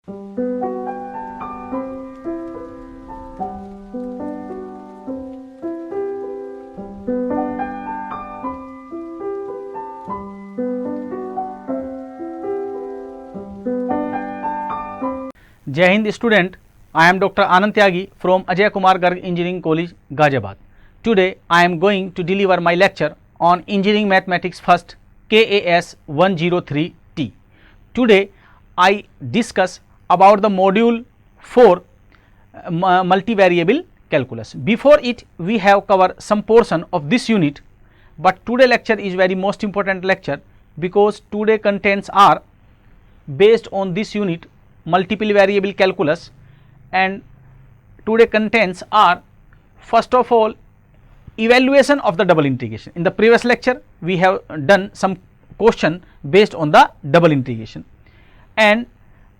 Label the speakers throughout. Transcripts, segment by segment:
Speaker 1: Jai Hind student, I am Dr. Anand Tyagi from Ajay Kumar Garg Engineering College, Ghaziabad. Today I am going to deliver my lecture on Engineering Mathematics First KAS 103T. Today I discuss about the module 4 multivariable calculus. Before it we have covered some portion of this unit, but today lecture is very most important lecture because today contents are based on this unit multiple variable calculus, and today contents are first of all evaluation of the double integration. In the previous lecture we have done some question based on the double integration, and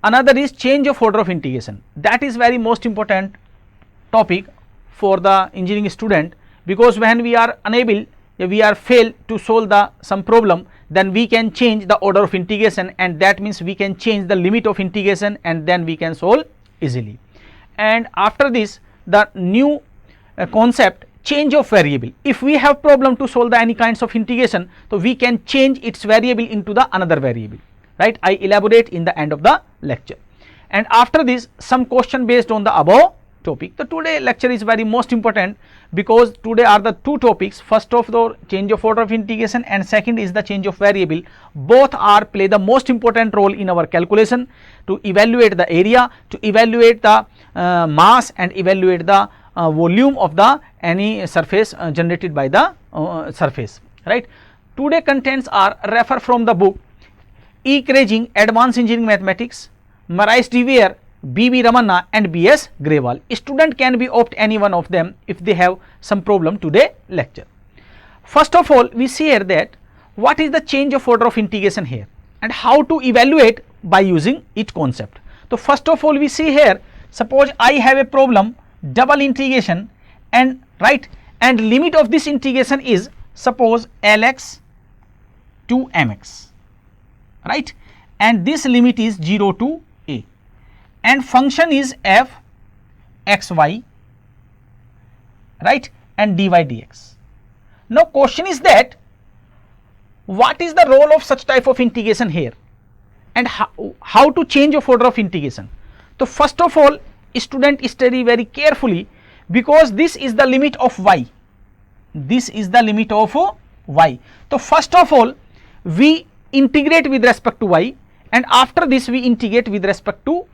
Speaker 1: another is change of order of integration. That is very most important topic for the engineering student, because when we are unable, we are failed to solve the some problem, then we can change the order of integration, and that means we can change the limit of integration, and then we can solve easily. And after this the new concept change of variable. If we have problem to solve the any kinds of integration, so we can change its variable into the another variable, right? I elaborate in the end of the lecture. And after this some question based on the above topic. The today lecture is very most important because today are the two topics, first of the change of order of integration and second is the change of variable. Both are play the most important role in our calculation to evaluate the area, to evaluate the mass and evaluate the volume of the any surface generated by the surface, right? Today contents are refer from the book E. Krejing Advanced Engineering Mathematics, Marais de Weir, B.B. Ramanna and B.S. Grewal. Student can be opt any one of them if they have some problem today lecture. First of all we see here that what is the change of order of integration here and how to evaluate by using it concept. So first of all we see here, suppose I have a problem double integration, and right, and limit of this integration is suppose Lx to mx, right, and this limit is 0 to a, and function is f xy, right, and dy dx. Now question is that what is the role of such type of integration here, and how to change of order of integration. So first of all student study very carefully, because this is the limit of y, this is the limit of y. So first of all we integrate with respect to y, and after this we integrate with respect to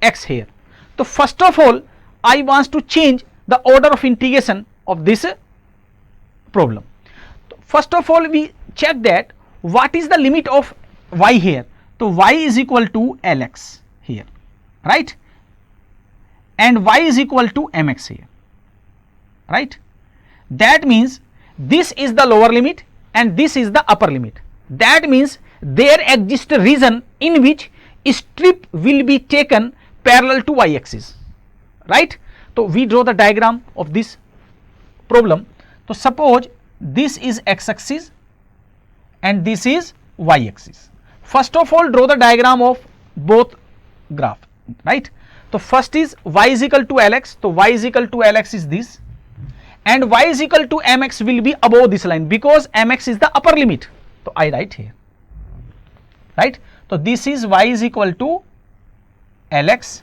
Speaker 1: x here. So first of all I want to change the order of integration of this problem. First of all we check that what is the limit of y here. So y is equal to Lx here, right, and y is equal to mx here, right. That means this is the lower limit and this is the upper limit. That means there exists a region in which strip will be taken parallel to y axis, right. So we draw the diagram of this problem. So suppose this is x axis and this is y axis. First of all draw the diagram of both graph, right. So first is y is equal to Lx, so y is equal to Lx is this, and y is equal to mx will be above this line because mx is the upper limit. So I write here, right. So this is y is equal to Lx,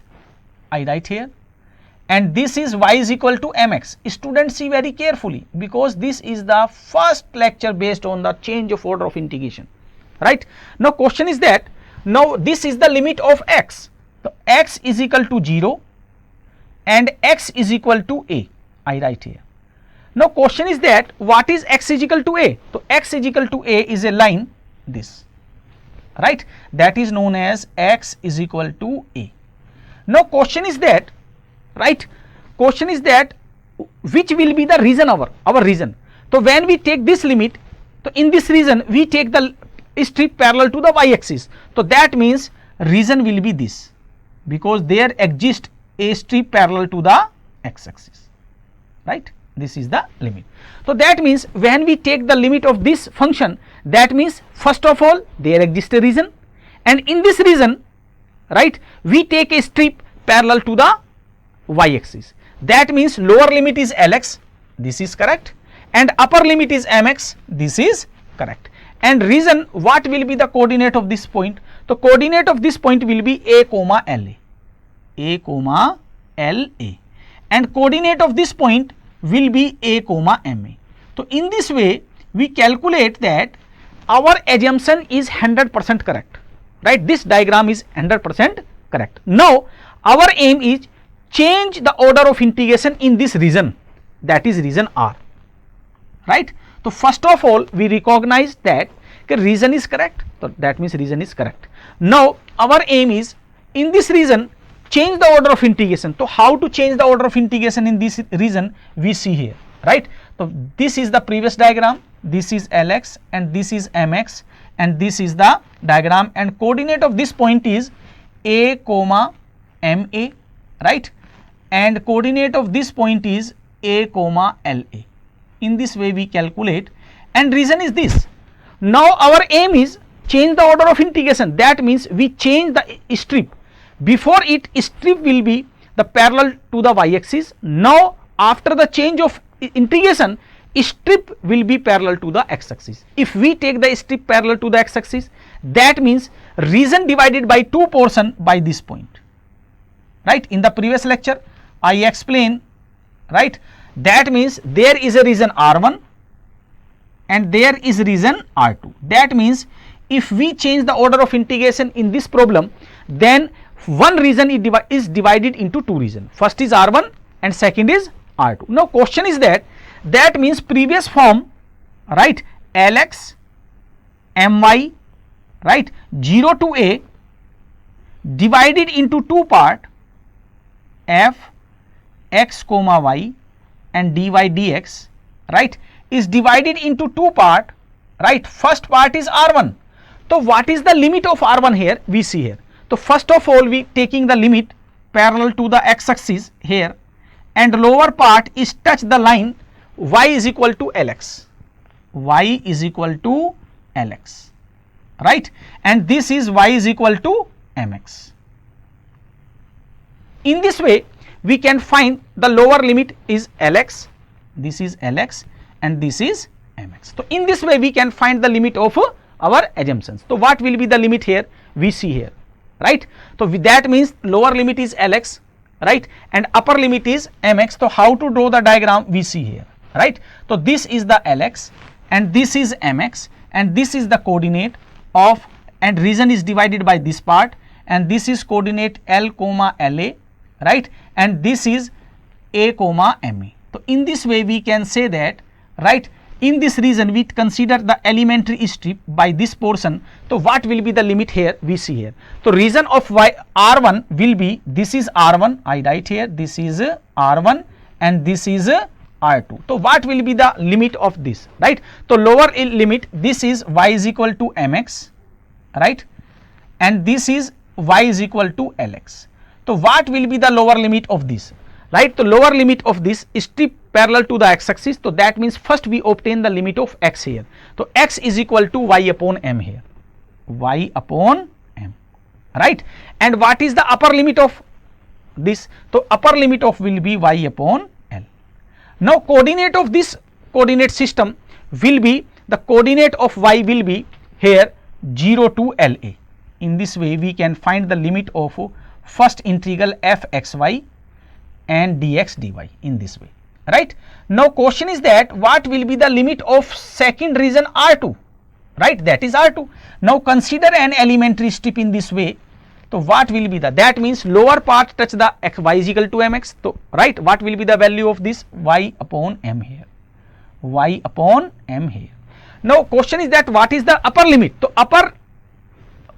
Speaker 1: I write here, and this is y is equal to mx. Students see very carefully because this is the first lecture based on the change of order of integration, right. Now question is that now this is the limit of x. So x is equal to 0 and x is equal to a, I write here. Now question is that what is x is equal to a. So x is equal to a is a line this, right, that is known as x is equal to a. Now question is that, right, question is that which will be the region our region. So when we take this limit, so in this region we take the strip parallel to the y axis. So that means region will be this, because there exists a strip parallel to the x axis, right, this is the limit. So that means when we take the limit of this function, that means first of all there exists a region, and in this region, right, we take a strip parallel to the y-axis. That means lower limit is Lx, this is correct, and upper limit is Mx, this is correct. And reason, what will be the coordinate of this point? The coordinate of this point will be a comma La, a comma La, and coordinate of this point will be a comma Ma. So in this way we calculate that our assumption is 100% correct, right? This diagram is 100% correct. Now our aim is change the order of integration in this region, that is region R, right? So first of all we recognize that region is correct, so that means region is correct. Now our aim is in this region change the order of integration. So how to change the order of integration in this region we see here, right? So this is the previous diagram, this is Lx and this is Mx, and this is the diagram, and coordinate of this point is a comma Ma, right, and coordinate of this point is a comma La. In this way we calculate, and reason is this. Now our aim is change the order of integration, that means we change the strip. Before it, strip will be the parallel to the y-axis. Now after the change of integration, strip will be parallel to the x-axis. If we take the strip parallel to the x-axis, that means region divided by 2 portion by this point, right? In the previous lecture I explained, right, that means there is a region R1 and there is region R2. That means if we change the order of integration in this problem, then one region is divided into 2 regions. First is R1 and second is R2. Now question is that means previous form, right, Lx My, right, 0 to a divided into 2 part f x comma y and dy dx, right, is divided into 2 part, right. First part is R1. So what is the limit of R1 here? We see here. So first of all we taking the limit parallel to the x-axis here, and lower part is touch the line y is equal to Lx, y is equal to Lx, right, and this is y is equal to Mx. In this way we can find the lower limit is Lx, this is Lx, and this is Mx. So in this way we can find the limit of our assumptions. So what will be the limit here? We see here, right. So that means lower limit is Lx, right, and upper limit is Mx. So how to draw the diagram we see here, right. So this is the Lx and this is Mx, and this is the coordinate of, and region is divided by this part, and this is coordinate L comma La, right, and this is a comma Ma. So in this way we can say that, right, in this region we consider the elementary strip by this portion. So what will be the limit here? We see here. So region of y R1 will be, this is R1, I write here, this is R1 and this is R2. So what will be the limit of this, right? So lower limit, this is y is equal to Mx, right, and this is y is equal to Lx. So what will be the lower limit of this, right? The lower limit of this is strip parallel to the x-axis. So that means first we obtain the limit of x here. So x is equal to y upon m here, y upon m, right, and what is the upper limit of this? So upper limit of will be y upon l. Now coordinate of this coordinate system will be, the coordinate of y will be here 0 to La. In this way we can find the limit of first integral f x y and dx dy in this way, right. Now question is that what will be the limit of second region R2, right, that is R2. Now consider an elementary strip in this way. So what will be the, that means lower part touch the x, y is equal to Mx. So right, what will be the value of this? Y upon m here, y upon m here. Now question is that what is the upper limit? So upper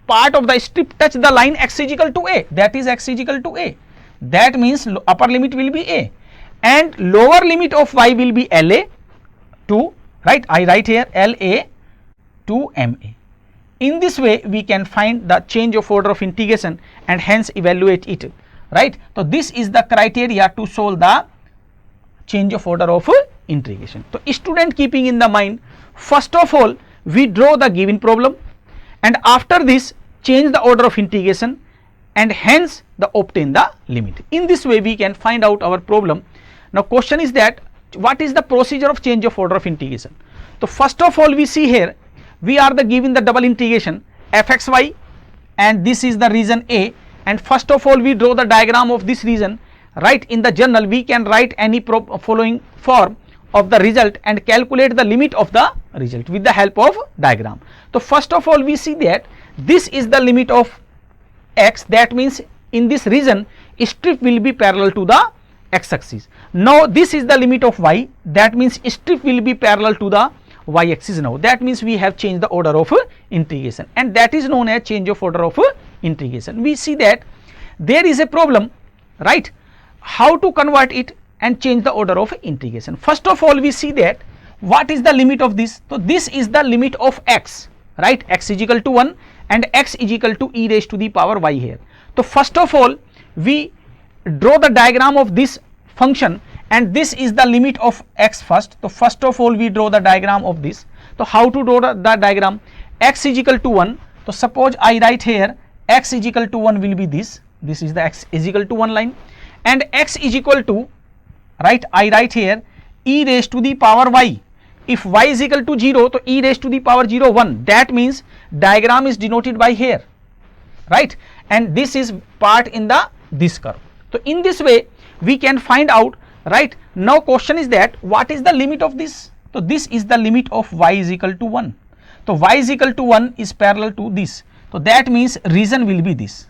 Speaker 1: part of the strip touch the line x is equal to a, that is x is equal to a, that means upper limit will be a, and lower limit of y will be La to, right, I write here La to Ma. In this way we can find the change of order of integration and hence evaluate it, right. So this is the criteria to solve the change of order of integration. So student, keeping in the mind, first of all we draw the given problem, and after this change the order of integration and hence obtain the limit. In this way we can find out our problem. Now question is that what is the procedure of change of order of integration? So first of all we see here we are given the double integration fxy, and this is the region A, and first of all we draw the diagram of this region. Right, in the journal we can write any following form of the result and calculate the limit of the result with the help of diagram. So first of all we see that this is the limit of x, that means in this region strip will be parallel to the x axis. Now this is the limit of y, that means strip will be parallel to the y axis. Now that means we have changed the order of integration, and that is known as change of order of integration. We see that there is a problem, right, how to convert it and change the order of integration. First of all we see that what is the limit of this. So this is the limit of x, right, x is equal to 1 and x is equal to e raised to the power y here. So first of all we draw the diagram of this function, and this is the limit of x first. So first of all we draw the diagram of this. So how to draw the diagram? X is equal to 1. So suppose I write here x is equal to 1 will be this is the x is equal to 1 line, and x is equal to, right, I write here e raised to the power y. If y is equal to 0, so e raised to the power 0 1, that means diagram is denoted by here, right, and this is part in this curve. So in this way we can find out, right. Now question is that what is the limit of this? So this is the limit of y is equal to 1. So y is equal to 1 is parallel to this, so that means region will be this,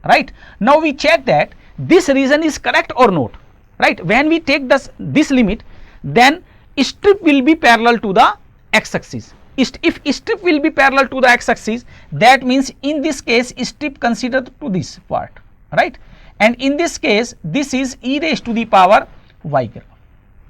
Speaker 1: right. Now we check that this region is correct or not, right. When we take this limit, then strip will be parallel to the x axis. If strip will be parallel to the x axis, that means in this case strip considered to this part, right, and in this case this is e raised to the power y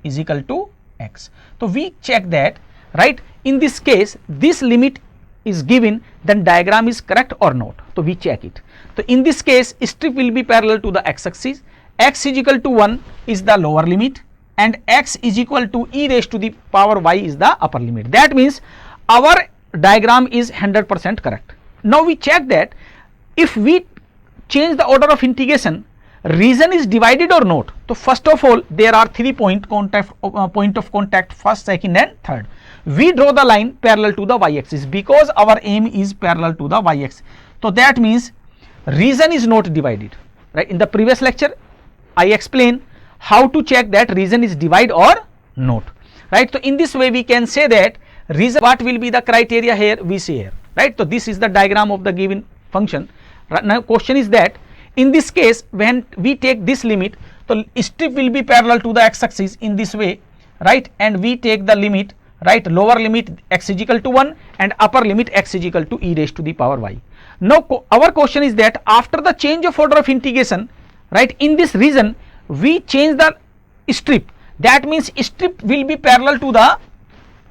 Speaker 1: is equal to x. So we check that, right, in this case this limit is given, then diagram is correct or not. So we check it. So in this case strip will be parallel to the x axis, x is equal to 1 is the lower limit and x is equal to e raised to the power y is the upper limit. That means our diagram is 100% correct. Now we check that if we change the order of integration, region is divided or not. So first of all there are 3 point of contact, first, second and third. We draw the line parallel to the y axis because our aim is parallel to the y axis. So that means region is not divided, right. In the previous lecture I explained how to check that region is divided or not, right. So in this way we can say that region, what will be the criteria here, we see here, right. So this is the diagram of the given function. Right, now question is that in this case when we take this limit, so strip will be parallel to the x axis in this way, right, and we take the limit, right, lower limit x is equal to 1 and upper limit x is equal to e raised to the power y. Now our question is that after the change of order of integration, right, in this region we change the strip, that means strip will be parallel to the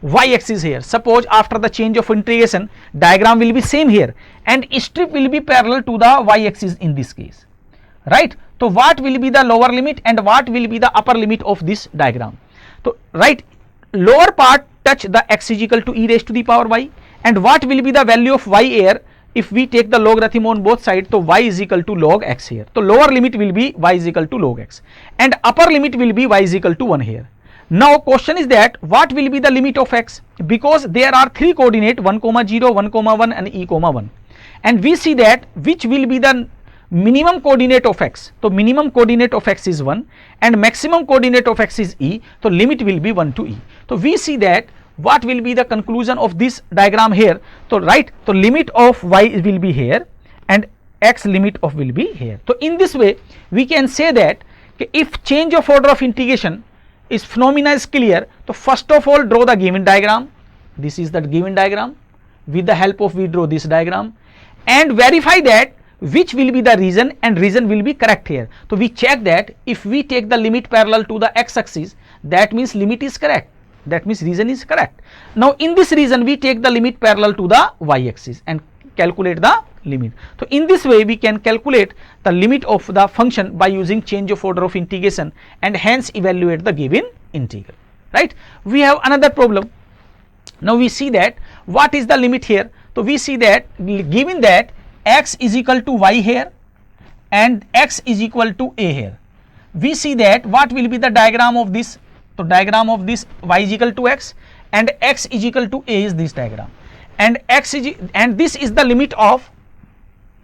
Speaker 1: y axis here. Suppose after the change of integration diagram will be same here and strip will be parallel to the y axis in this case, right. So what will be the lower limit and what will be the upper limit of this diagram? So right, lower part touch the x is equal to e raised to the power y, and what will be the value of y here if we take the logarithm on both sides? So y is equal to log x here. So lower limit will be y is equal to log x and upper limit will be y is equal to 1 here. Now question is that what will be the limit of x, because there are 3 coordinate 1, 0, 1, 1 and e, 1, and we see that which will be the minimum coordinate of x. So minimum coordinate of x is 1 and maximum coordinate of x is e, so limit will be 1 to e. So we see that what will be the conclusion of this diagram here. So right, so limit of y will be here and x limit of will be here. So in this way we can say that if change of order of integration is phenomena is clear, so first of all draw the given diagram. This is the given diagram. With the help of we draw this diagram and verify that which will be the region, and region will be correct here. So we check that if we take the limit parallel to the x axis, that means limit is correct, that means region is correct. Now in this region we take the limit parallel to the y axis and calculate the limit. So in this way we can calculate the limit of the function by using change of order of integration and hence evaluate the given integral, right. We have another problem. Now we see that what is the limit here. So we see that given that x is equal to y here, and x is equal to a here. We see that what will be the diagram of this. So diagram of this, y is equal to x and x is equal to a is this diagram, and this is the limit of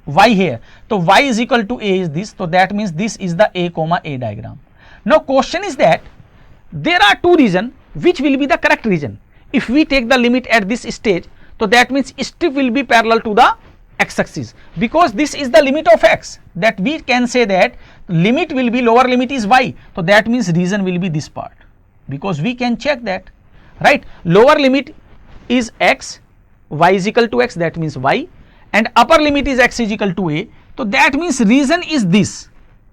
Speaker 1: y here. So y is equal to a is this, so that means this is the a comma a diagram. Now question is that there are two regions, which will be the correct region? If we take the limit at this stage, so that means strip will be parallel to the x axis, because this is the limit of x, that we can say that limit will be, lower limit is y, so that means region will be this part, because we can check that, right? Lower limit is x, y is equal to x, that means y, and upper limit is x is equal to a, so that means region is this,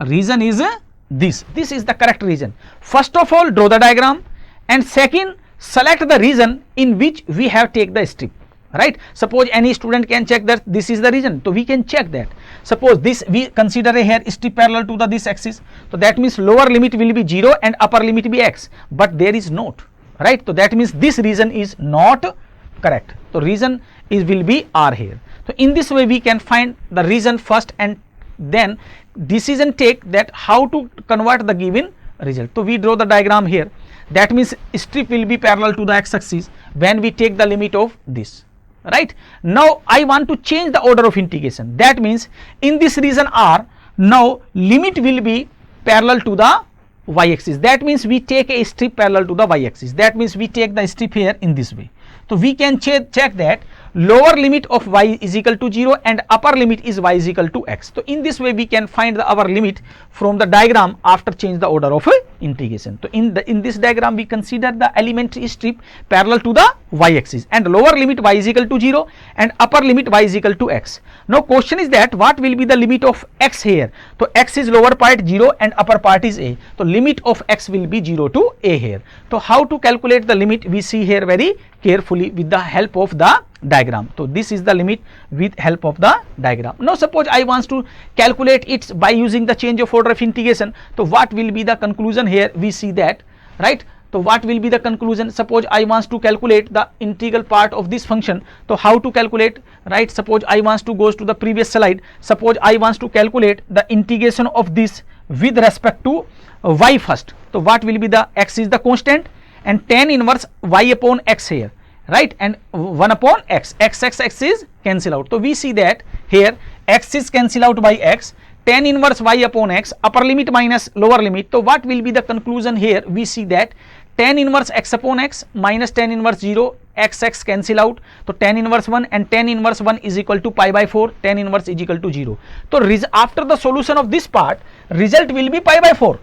Speaker 1: region is this is the correct region. First of all draw the diagram, and second select the region in which we have take the strip, right? Suppose any student can check that this is the region, so we can check that. Suppose this, we consider here strip parallel to the this axis, so that means lower limit will be 0 and upper limit be x, but there is not, right? So that means this region is not correct, so region is will be r here. So in this way we can find the region first and then decision take that how to convert the given result. So we draw the diagram here, that means strip will be parallel to the x axis when we take the limit of this, right? Now I want to change the order of integration, that means in this region R, now limit will be parallel to the y axis, that means we take a strip parallel to the y axis, that means we take the strip here in this way. So we can check that lower limit of y is equal to 0 and upper limit is y is equal to x. So in this way we can find our limit from the diagram after change the order of integration. So in this diagram we consider the elementary strip parallel to the y axis, and lower limit y is equal to 0 and upper limit y is equal to x. Now question is that what will be the limit of x here? So x is lower part 0 and upper part is a, so limit of x will be 0 to a here. So how to calculate the limit, we see here very carefully with the help of the diagram. So this is the limit with help of the diagram. Now suppose I want to calculate it by using the change of order of integration, so what will be the conclusion here? We see that, right? So what will be the conclusion? Suppose I want to calculate the integral part of this function, so how to calculate, right? Suppose I want to goes to the previous slide, suppose I want to calculate the integration of this with respect to y first. So what will be the, x is the constant and tan inverse y upon x here, right? And 1 upon x, x is cancel out. So we see that here x is cancel out by x, tan inverse y upon x, upper limit minus lower limit. So what will be the conclusion here? We see that tan inverse x upon x minus tan inverse 0, x cancel out, so tan inverse 1 and tan inverse 1 is equal to pi by 4, tan inverse is equal to 0. So after the solution of this part, result will be pi by 4,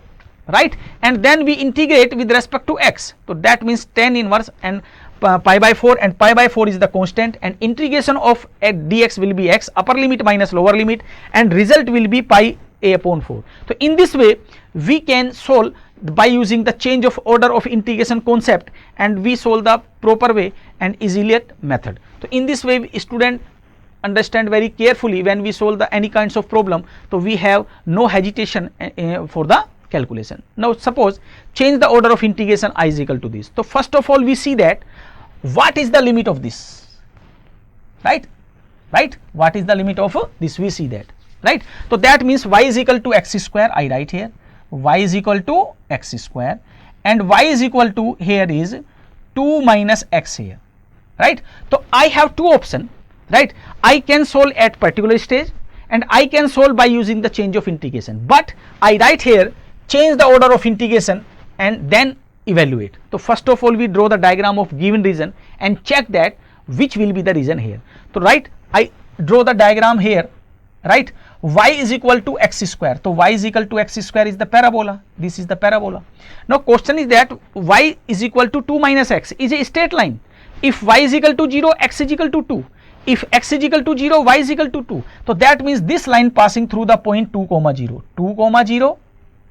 Speaker 1: right? And then we integrate with respect to x, so that means tan inverse and pi by 4, and pi by 4 is the constant, and integration of dx will be x, upper limit minus lower limit, and result will be pi a upon 4. So in this way we can solve by using the change of order of integration concept, and we solve the proper way and easily method. So in this way student understand very carefully when we solve the any kinds of problem, so we have no hesitation for the calculation. Now suppose change the order of integration I is equal to this. So first of all we see that what is the limit of this, right? What is the limit of this? We see that, right? So that means y is equal to x square, I write here y is equal to x square, and y is equal to here is 2 minus x here, right? So I have two options, right? I can solve at particular stage and I can solve by using the change of integration, but I write here change the order of integration and then evaluate. So first of all we draw the diagram of given region and check that which will be the region here. So right, I draw the diagram here, right? Y is equal to x square, so y is equal to x square is the parabola, this is the parabola. Now question is that y is equal to 2 minus x is a straight line. If y is equal to 0, x is equal to 2, if x is equal to 0, y is equal to 2, so that means this line passing through the point 2 comma 0, 2 comma 0,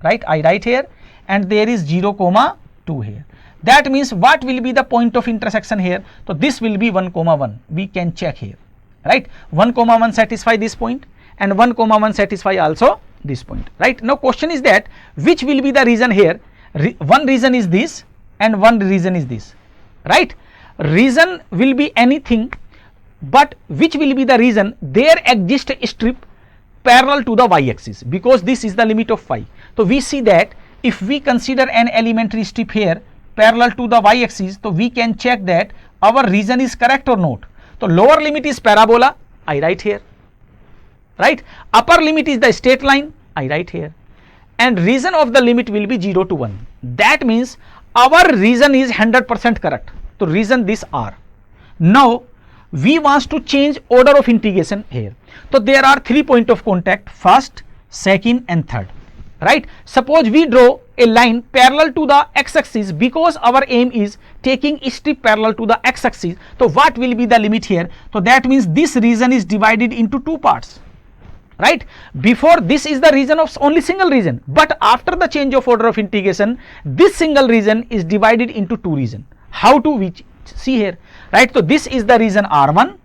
Speaker 1: right? I write here, and there is 0 comma 2 here. That means what will be the point of intersection here? So this will be 1 comma 1, we can check here, right? 1 comma 1 satisfy this point and 1 comma 1 satisfy also this point, right? Now question is that which will be the region here? One region is this and one region is this, right? Region will be anything, but which will be the region? There exists a strip parallel to the y-axis, because this is the limit of y. So we see that if we consider an elementary strip here parallel to the y-axis, so we can check that our region is correct or not. So lower limit is parabola, I write here, right? Upper limit is the straight line, I write here, and region of the limit will be 0 to 1. That means our region is 100% correct. So region this R. Now we want to change order of integration here. So there are 3 points of contact, first, second and third, right? Suppose we draw a line parallel to the x-axis, because our aim is taking a strip parallel to the x-axis. So what will be the limit here? So that means this region is divided into 2 parts, right? Before, this is the region of only single region, but after the change of order of integration, this single region is divided into 2 regions. How to we see here, right? So this is the region R1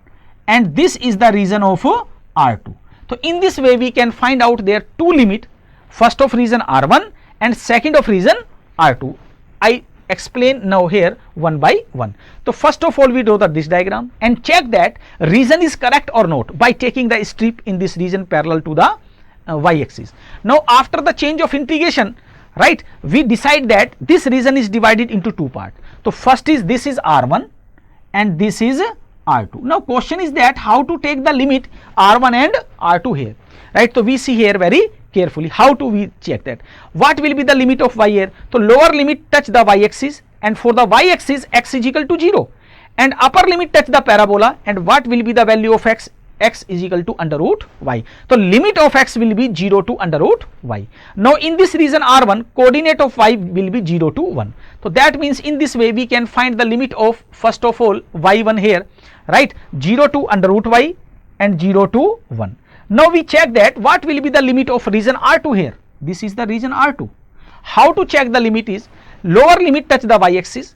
Speaker 1: and this is the region of R2. So in this way we can find out their 2 limit, first of region R1 and second of region R2. I explain now here one by one. So first of all we draw this diagram and check that region is correct or not by taking the strip in this region parallel to the y-axis. Now after the change of integration, right, we decide that this region is divided into 2 parts. So first is this is R1 and this is R2. Now question is that how to take the limit R1 and R2 here, right? So we see here very carefully how to we check that. What will be the limit of y here? So lower limit touch the y-axis, and for the y-axis x is equal to 0, and upper limit touch the parabola, and what will be the value of x? X is equal to under root y. So limit of x will be 0 to under root y. Now in this region R1, coordinate of y will be 0 to 1. So that means in this way we can find the limit of first of all y1 here, right, 0 to under root y and 0 to 1. Now we check that what will be the limit of region R2 here. This is the region R2. How to check the limit is lower limit touch the y-axis.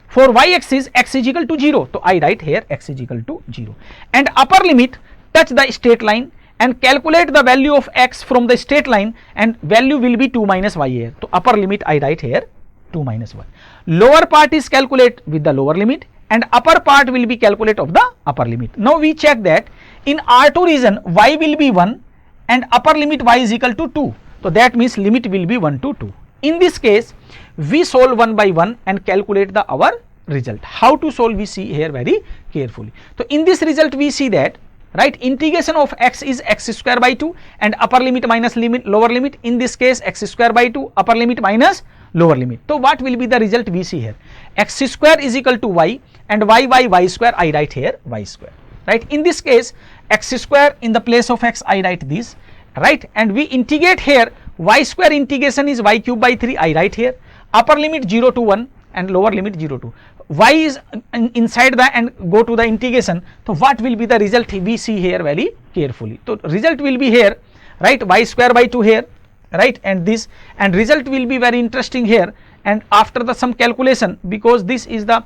Speaker 1: For y-axis x is equal to 0, so I write here x is equal to 0, and upper limit touch the straight line and calculate the value of x from the straight line, and value will be 2 minus y here. So upper limit I write here 2 minus y. Lower part is calculate with the lower limit and upper part will be calculate of the upper limit. Now we check that in R2 region y will be 1 and upper limit y is equal to 2. So that means limit will be 1 to 2. In this case we solve one by one and calculate the our result. How to solve we see here very carefully. So in this result we see that, right, integration of x is x square by 2 and upper limit minus limit lower limit. In this case x square by 2 upper limit minus lower limit. So what will be the result we see here? X square is equal to y and y square I write here y square, right? In this case x square in the place of x I write this, right, and we integrate here y square integration is y cube by 3 I write here, upper limit 0 to 1 and lower limit 0 to y is inside the and go to the integration. So what will be the result we see here very carefully. So result will be here, right, y square by 2 here, right, and this, and result will be very interesting here. And after the some calculation, because this is the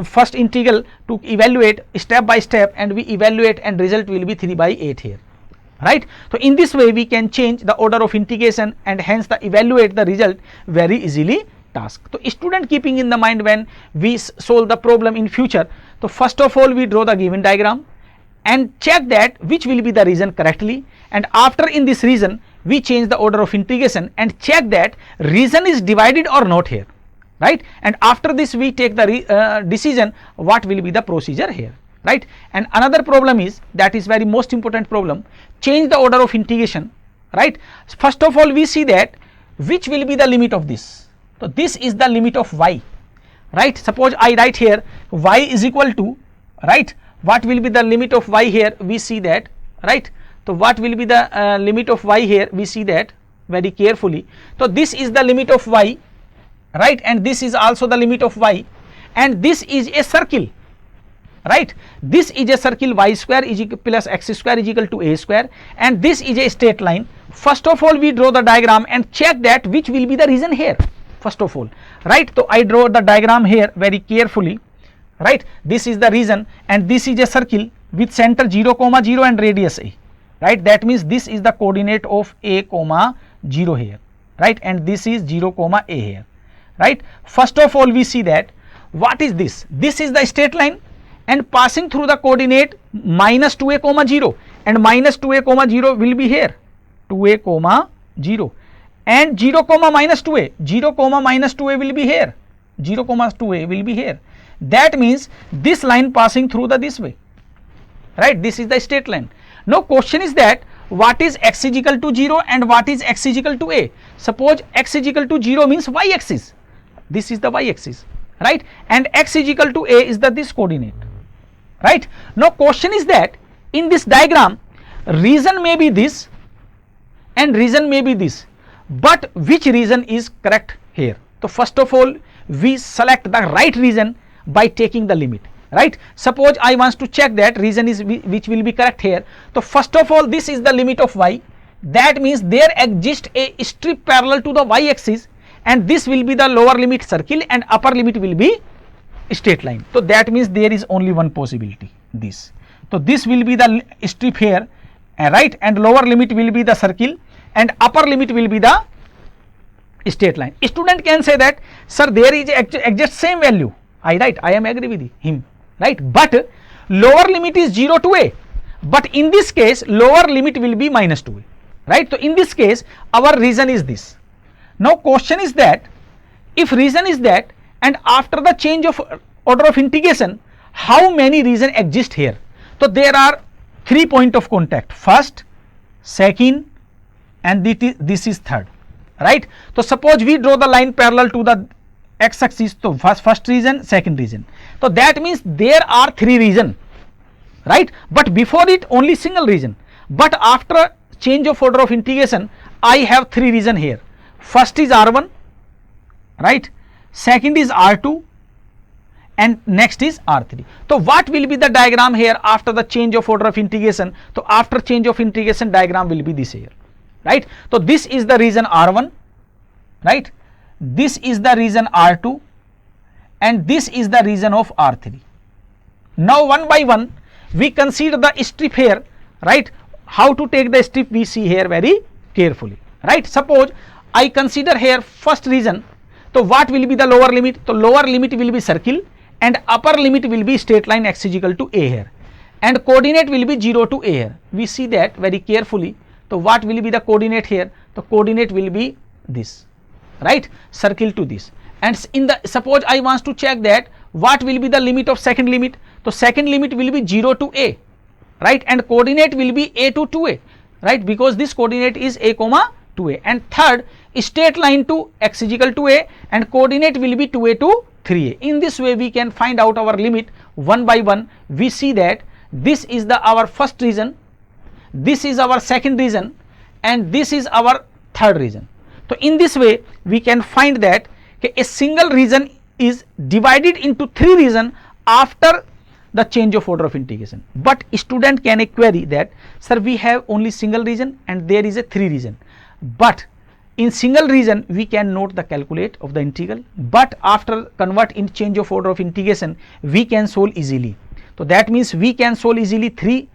Speaker 1: first integral to evaluate step by step, and we evaluate and result will be 3 by 8 here, right. So in this way we can change the order of integration and hence the evaluate the result very easily task. So student keeping in the mind when we solve the problem in future, so first of all we draw the given diagram and check that which will be the region correctly, and after in this region we change the order of integration and check that region is divided or not here, right, and after this we take the decision what will be the procedure here, right. And another problem is, that is very most important problem, change the order of integration, right. First of all we see that which will be the limit of this. So this is the limit of y, right. Suppose I write here y is equal to, right, what will be the limit of y here we see that, right. So what will be the limit of y here we see that very carefully. So this is the limit of y, right, and this is also the limit of y, and this is a circle, right. This is a circle, y square is equal plus x square is equal to a square, and this is a straight line. First of all we draw the diagram and check that which will be the region here first of all, right. So I draw the diagram here very carefully, right. This is the region and this is a circle with center 0, 0 and radius a, right. That means this is the coordinate of a, 0 here, right, and this is 0, a here, right. First of all we see that what is this? This is the straight line and passing through the coordinate minus 2a, 0, and minus 2a comma 0 will be here, 2a comma 0, and 0 comma minus 2a, 0 comma minus 2a will be here, 0 comma 2a will be here. That means this line passing through the this way, right? This is the straight line. Now question is that what is x is equal to 0 and what is x is equal to a? Suppose x is equal to 0 means y axis, this is the y axis, right? And x is equal to a is the this coordinate, right? Now question is that in this diagram region may be this and region may be this, but which region is correct here? So first of all we select the right region by taking the limit, right? Suppose I want to check that region is which will be correct here. So first of all this is the limit of y, that means there exists a strip parallel to the y axis, and this will be the lower limit circle and upper limit will be straight line. So that means there is only one possibility, this. So this will be the strip here, right, and lower limit will be the circle and upper limit will be the straight line. Student can say that sir there is exact same value, I am agree with him, right, but lower limit is 0 to a, but in this case lower limit will be minus 2a, right? So in this case our region is this. Now question is that if region is that, and after the change of order of integration how many region exist here? So there are 3 point of contact, first, second, and this is third, right? So suppose we draw the line parallel to the x axis, so first region, second region, so that means there are 3 region, right? But before it only single region, but after change of order of integration I have 3 region here. First is R1, right, second is R2, and next is R3. So what will be the diagram here after the change of order of integration? So after change of integration diagram will be this here, right? So this is the region R1, right, this is the region R2, and this is the region of R3. Now one by one we consider the strip here, right? How to take the strip we see here very carefully, right? Suppose I consider here first region, so what will be the lower limit? So lower limit will be circle and upper limit will be straight line x is equal to a here, and coordinate will be 0 to a here. We see that very carefully. So what will be the coordinate here? The coordinate will be this, right, circle to this, and in the suppose I want to check that what will be the limit of second limit? So second limit will be 0 to a, right, and coordinate will be a to 2a, right, because this coordinate is a comma 2a, and third straight line to x is equal to a and coordinate will be 2a to 3a. In this way we can find out our limit one by one. We see that this is the our first region, this is our second region, and this is our third region. So in this way we can find that a single region is divided into 3 regions after the change of order of integration. But student can query that sir we have only single region and there is a 3 region, but in single region we can note the calculate of the integral, but after convert in change of order of integration we can solve easily. So that means we can solve easily 3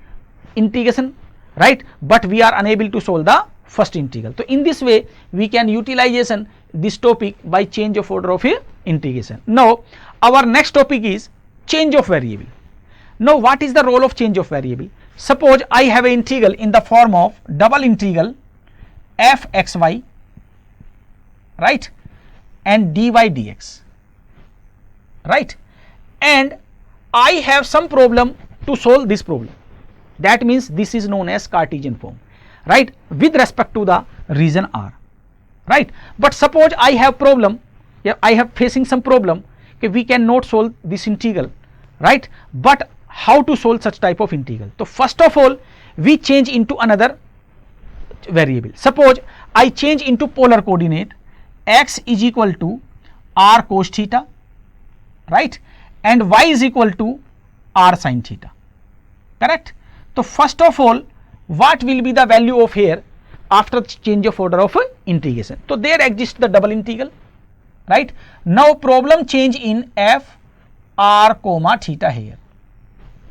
Speaker 1: integration, right, but we are unable to solve the first integral. So in this way we can utilization this topic by change of order of integration. Now our next topic is change of variable. Now what is the role of change of variable? Suppose I have an integral in the form of double integral fxy, right, and dy dx, right, and I have some problem to solve this problem. That means this is known as Cartesian form, right, with respect to the region R, right. But suppose I have problem, I have facing some problem, okay, we cannot solve this integral, right, but how to solve such type of integral? So first of all we change into another variable. Suppose I change into polar coordinate, x is equal to r cos theta, right, and y is equal to r sin theta, correct. So first of all what will be the value of here after change of order of integration? So there exists the double integral, right. Now problem change in f r comma theta here,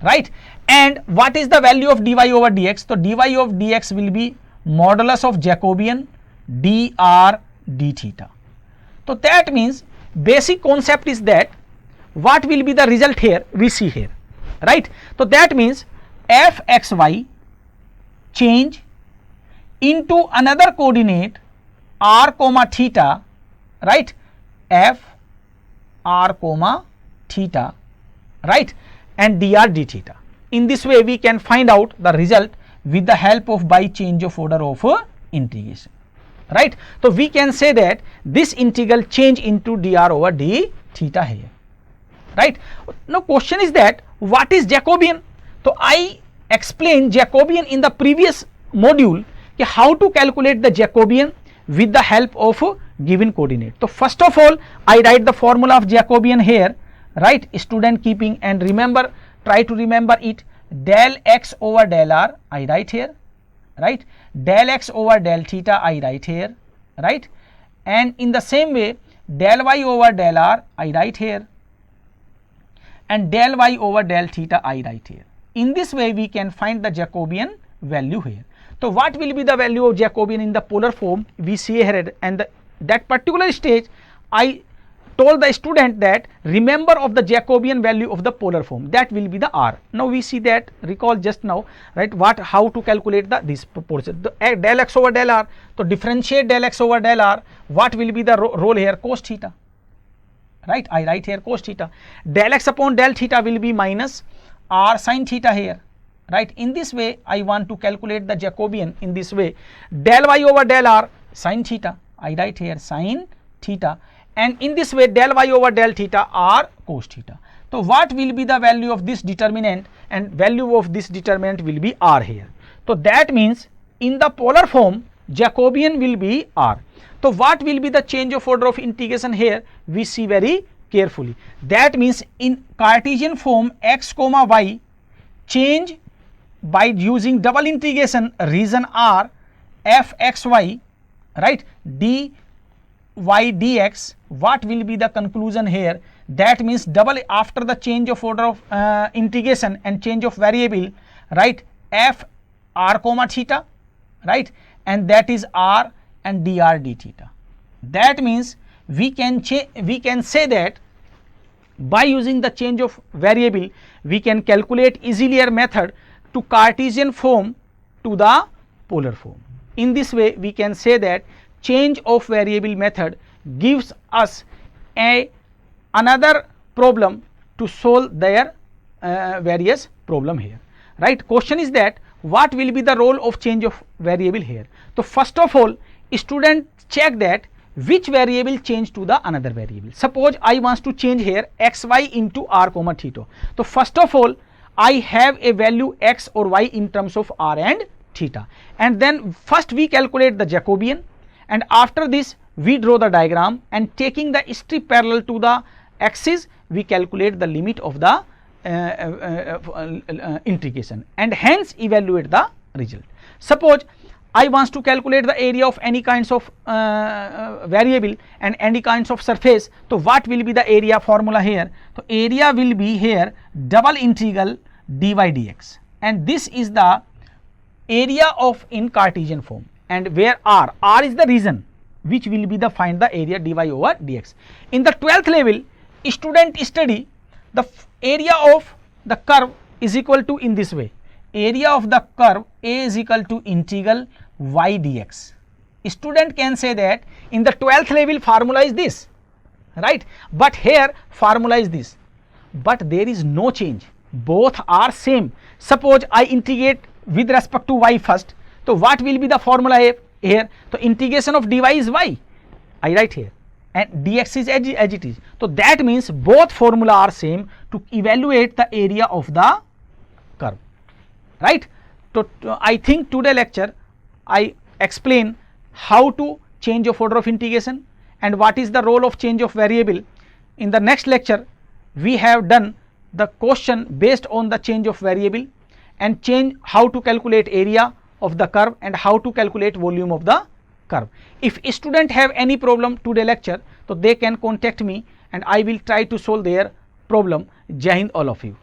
Speaker 1: right, and what is the value of dy over dx? So dy of dx will be modulus of Jacobian dr d theta. So that means basic concept is that what will be the result here we see here, right. So that means fxy change into another coordinate r comma theta, right, f r comma theta, right, and dr d theta. In this way we can find out the result with the help of by change of order of integration, right. So we can say that this integral change into dr over d theta here, right. Now question is that what is Jacobian? So I explained Jacobian in the previous module, how to calculate the Jacobian with the help of a given coordinate. So first of all I write the formula of Jacobian here, right, student keeping, and remember, try to remember it, del x over del r I write here, right, del x over del theta I write here, right, and in the same way del y over del r I write here, and del y over del theta I write here. In this way we can find the Jacobian value here. So what will be the value of Jacobian in the polar form we see here, and that particular stage I told the student that remember of the Jacobian value of the polar form, that will be the r. Now we see that, recall just now, right, how to calculate this proportion, the del x over del r. So differentiate del x over del r, what will be the role here, cos theta, right, I write here cos theta. Del x upon del theta will be minus r sin theta here, right. In this way I want to calculate the Jacobian in this way, del y over del r sin theta I write here sin theta, and in this way del y over del theta r cos theta. So what will be the value of this determinant, and value of this determinant will be r here. So that means in the polar form Jacobian will be r. So what will be the change of order of integration here, we see very carefully. That means in Cartesian form x comma y, change by using double integration region r f x y, right, dy dx, what will be the conclusion here? That means double after the change of order of integration and change of variable, right, f r comma theta, right, and that is r and dr d theta. That means we can say that by using the change of variable we can calculate easier method to Cartesian form to the polar form. In this way we can say that change of variable method gives us another problem to solve their various problem here, right. Question is that what will be the role of change of variable here? So first of all student check that which variable change to the another variable. Suppose I want to change here xy into r comma theta. So first of all I have a value x or y in terms of r and theta, and then first we calculate the Jacobian, and after this we draw the diagram, and taking the strip parallel to the axis we calculate the limit of the integration, and hence evaluate the result. Suppose I want to calculate the area of any kinds of variable and any kinds of surface. So what will be the area formula here? So area will be here double integral dy dx, and this is the area of in Cartesian form, and where r is the region which will be the find the area dy over dx. In the 12th level student study the area of the curve is equal to in this way, area of the curve a is equal to integral y dx. Student can say that in the 12th level formula is this, right, but here formula is this, but there is no change, both are same. Suppose I integrate with respect to y first, so what will be the formula here? So integration of dy is y, I write here, and dx is as it is. So that means both formula are same to evaluate the area of the curve, right. So I think today lecture I explain how to change of order of integration and what is the role of change of variable. In the next lecture we have done the question based on the change of variable, and change how to calculate area of the curve and how to calculate volume of the curve. If student have any problem today lecture, so they can contact me and I will try to solve their problem. Jai Hind all of you.